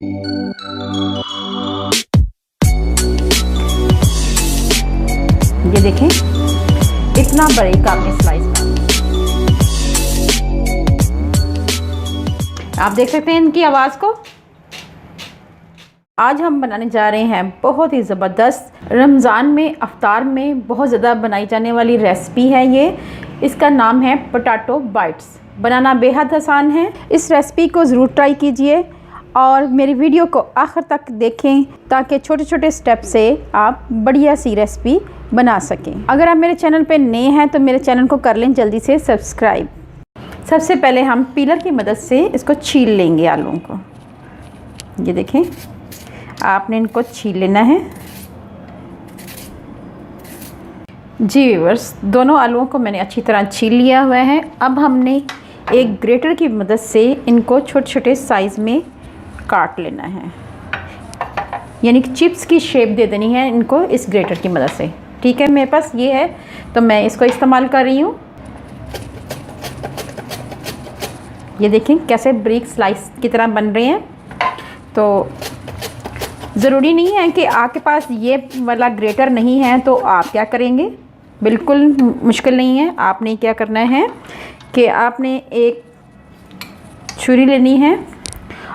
ये देखें, इतना बारीक आपने स्लाइस करना। आप देख सकते हैं इनकी आवाज़ को। आज हम बनाने जा रहे हैं बहुत ही ज़बरदस्त, रमज़ान में अफ्तार में बहुत ज़्यादा बनाई जाने वाली रेसिपी है ये। इसका नाम है पोटैटो बाइट्स। बनाना बेहद आसान है। इस रेसिपी को ज़रूर ट्राई कीजिए और मेरी वीडियो को आखिर तक देखें ताकि छोटे छोटे स्टेप से आप बढ़िया सी रेसिपी बना सकें। अगर आप मेरे चैनल पे नए हैं तो मेरे चैनल को कर लें जल्दी से सब्सक्राइब। सबसे पहले हम पीलर की मदद से इसको छील लेंगे आलूओं को। ये देखें, आपने इनको छील लेना है। जी व्यूअर्स, दोनों आलूओं को मैंने अच्छी तरह छील लिया हुआ है। अब हमने एक ग्रेटर की मदद से इनको छोटे छोटे साइज़ में काट लेना है, यानी कि चिप्स की शेप दे देनी है इनको इस ग्रेटर की मदद से। ठीक है, मेरे पास ये है तो मैं इसको इस्तेमाल कर रही हूँ। ये देखें कैसे ब्रिक स्लाइस की तरह बन रहे हैं। तो ज़रूरी नहीं है कि आपके पास ये वाला ग्रेटर नहीं है तो आप क्या करेंगे, बिल्कुल मुश्किल नहीं है। आपने क्या करना है कि आपने एक छुरी लेनी है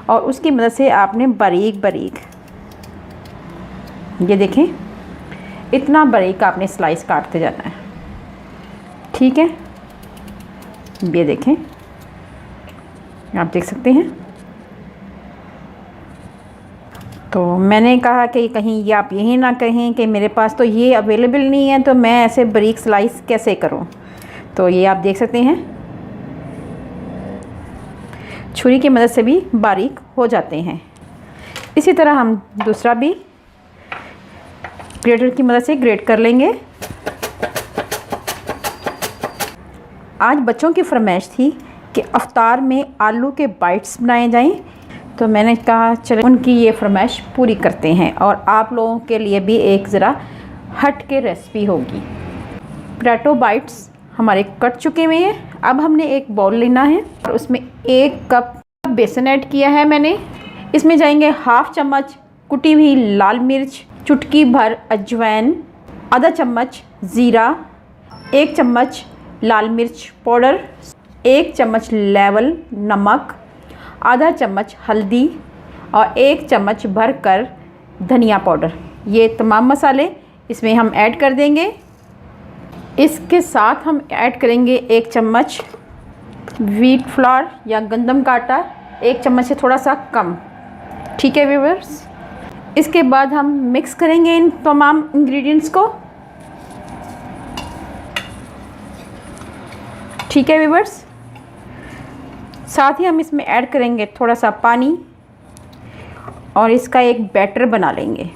और उसकी मदद से आपने बारीक बारीक, ये देखें, इतना बारीक आपने स्लाइस काटते जाना है। ठीक है, ये देखें, आप देख सकते हैं। तो मैंने कहा कि कहीं ये आप यही ना कहें कि मेरे पास तो ये अवेलेबल नहीं है तो मैं ऐसे बारीक स्लाइस कैसे करूं। तो ये आप देख सकते हैं, छुरी की मदद से भी बारीक हो जाते हैं। इसी तरह हम दूसरा भी ग्रेटर की मदद से ग्रेट कर लेंगे। आज बच्चों की फरमाइश थी कि अफ्तार में आलू के बाइट्स बनाए जाएं, तो मैंने कहा चलो उनकी ये फरमाइश पूरी करते हैं और आप लोगों के लिए भी एक ज़रा हट के रेसिपी होगी। पोटैटो बाइट्स हमारे कट चुके हुए हैं। अब हमने एक बाउल लेना है और उसमें 1 कप बेसन ऐड किया है मैंने। इसमें जाएंगे हाफ चम्मच कुटी हुई लाल मिर्च, चुटकी भर अजवाइन, आधा चम्मच ज़ीरा, 1 चम्मच लाल मिर्च पाउडर, 1 चम्मच लेवल नमक, आधा चम्मच हल्दी और 1 चम्मच भरकर धनिया पाउडर। ये तमाम मसाले इसमें हम ऐड कर देंगे। इसके साथ हम ऐड करेंगे 1 चम्मच व्हीट फ्लावर या गंदम का आटा, 1 चम्मच से थोड़ा सा कम। ठीक है व्यूअर्स, इसके बाद हम मिक्स करेंगे इन तमाम इंग्रेडिएंट्स को। ठीक है व्यूअर्स, साथ ही हम इसमें ऐड करेंगे थोड़ा सा पानी और इसका एक बैटर बना लेंगे।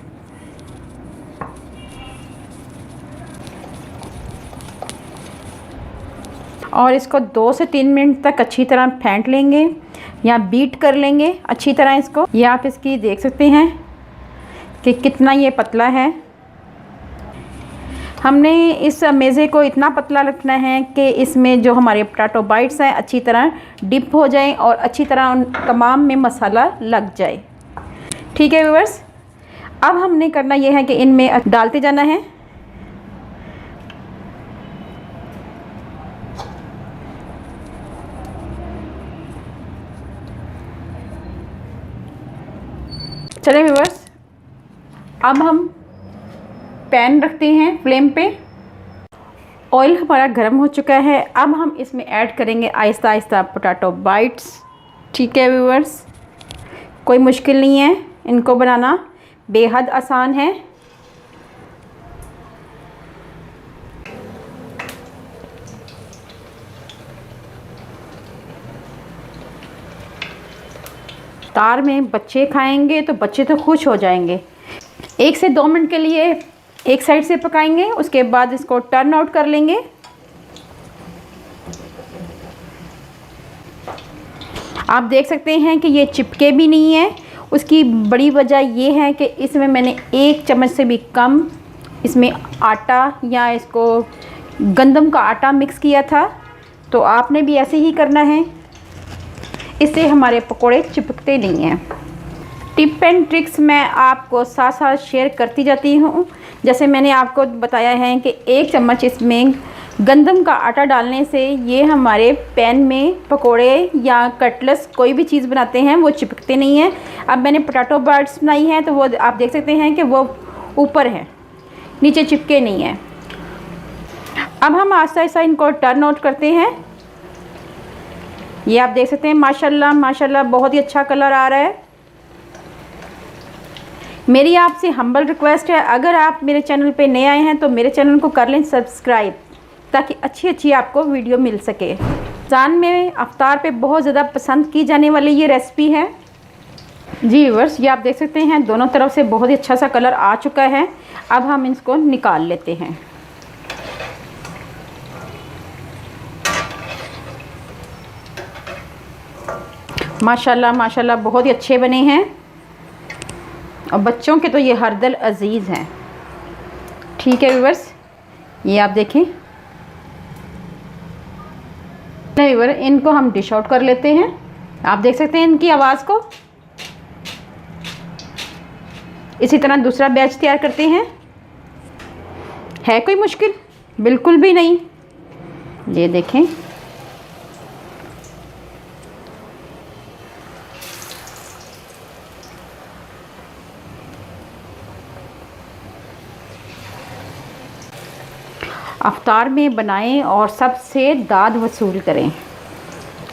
और इसको 2 से 3 मिनट तक अच्छी तरह फेंट लेंगे या बीट कर लेंगे अच्छी तरह इसको। ये आप इसकी देख सकते हैं कि कितना ये पतला है। हमने इस मेज़े को इतना पतला रखना है कि इसमें जो हमारे पोटैटो बाइट्स हैं अच्छी तरह डिप हो जाएं और अच्छी तरह उन तमाम में मसाला लग जाए। ठीक है व्यूअर्स, अब हमने करना यह है कि इनमें डालते जाना है। चलिए व्यूअर्स, अब हम पैन रखते हैं फ्लेम पे। ऑयल हमारा गर्म हो चुका है। अब हम इसमें ऐड करेंगे आहिस्ता आहिस्ता पोटैटो बाइट्स। ठीक है व्यूअर्स, कोई मुश्किल नहीं है, इनको बनाना बेहद आसान है। तार में बच्चे खाएंगे तो बच्चे तो खुश हो जाएंगे। 1 से 2 मिनट के लिए एक साइड से पकाएंगे, उसके बाद इसको टर्न आउट कर लेंगे। आप देख सकते हैं कि ये चिपके भी नहीं है। उसकी बड़ी वजह ये है कि इसमें मैंने 1 चम्मच से भी कम इसमें आटा या इसको गंदम का आटा मिक्स किया था। तो आपने भी ऐसे ही करना है, इससे हमारे पकोड़े चिपकते नहीं हैं। टिप एंड ट्रिक्स मैं आपको साथ साथ शेयर करती जाती हूँ। जैसे मैंने आपको बताया है कि 1 चम्मच इसमें गंदम का आटा डालने से ये हमारे पैन में पकोड़े या कटलेट्स कोई भी चीज़ बनाते हैं वो चिपकते नहीं हैं। अब मैंने पोटैटो बाइट्स बनाई हैं तो वो आप देख सकते हैं कि वो ऊपर है, नीचे चिपके नहीं है। अब हम आहिस्ता आहिस्ता इनको टर्न आउट करते हैं। ये आप देख सकते हैं माशाल्लाह माशाल्लाह बहुत ही अच्छा कलर आ रहा है। मेरी आपसे हम्बल रिक्वेस्ट है, अगर आप मेरे चैनल पे नए आए हैं तो मेरे चैनल को कर लें सब्सक्राइब, ताकि अच्छी अच्छी आपको वीडियो मिल सके। रमज़ान में अफ्तार पे बहुत ज़्यादा पसंद की जाने वाली ये रेसिपी है। जी व्यूअर्स, ये आप देख सकते हैं दोनों तरफ से बहुत ही अच्छा सा कलर आ चुका है। अब हम इसको निकाल लेते हैं। माशाल्लाह माशाल्लाह बहुत ही अच्छे बने हैं और बच्चों के तो ये हर दिल अजीज़ हैं। ठीक है व्यूअर्स, ये आप देखें। व्यूअर, इनको हम डिश आउट कर लेते हैं। आप देख सकते हैं इनकी आवाज़ को। इसी तरह दूसरा बैच तैयार करते हैं। है कोई मुश्किल? बिल्कुल भी नहीं। ये देखें, अफ्तार में बनाएं और सबसे दाद वसूल करें।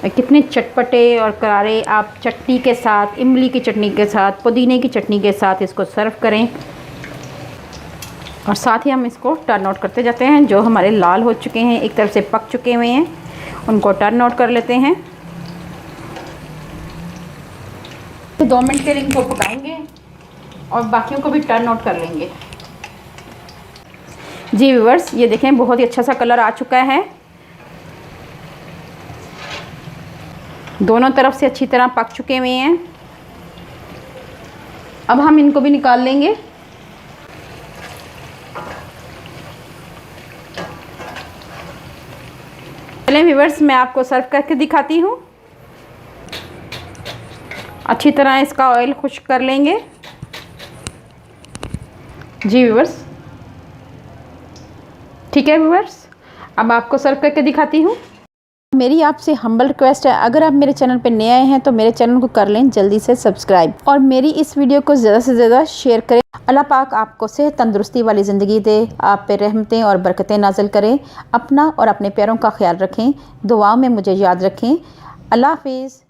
कितने चटपटे और करारे आप चटनी के साथ, इमली की चटनी के साथ, पुदीने की चटनी के साथ इसको सर्व करें। और साथ ही हम इसको टर्न आउट करते जाते हैं। जो हमारे लाल हो चुके हैं, एक तरफ से पक चुके हुए हैं, उनको टर्न आउट कर लेते हैं। तो 2 मिनट के लिए इनको पकाएंगे और बाकियों को भी टर्न आउट कर लेंगे। जी व्यूअर्स, ये देखें बहुत ही अच्छा सा कलर आ चुका है। दोनों तरफ से अच्छी तरह पक चुके हुए हैं। अब हम इनको भी निकाल लेंगे। चलें व्यूअर्स, मैं आपको सर्व करके दिखाती हूँ। अच्छी तरह इसका ऑयल खुश्क कर लेंगे। जी व्यूअर्स, ठीक है व्यूअर्स, अब आपको सर्व करके दिखाती हूँ। मेरी आपसे हम्बल रिक्वेस्ट है, अगर आप मेरे चैनल पर नए आए हैं तो मेरे चैनल को कर लें जल्दी से सब्सक्राइब और मेरी इस वीडियो को ज़्यादा से ज़्यादा शेयर करें। अल्लाह पाक आपको सेहत तंदुरुस्ती वाली ज़िंदगी दे, आप पे रहमतें और बरकतें नाज़िल करें। अपना और अपने प्यारों का ख्याल रखें, दुआओं में मुझे याद रखें। अल्लाह हाफिज़।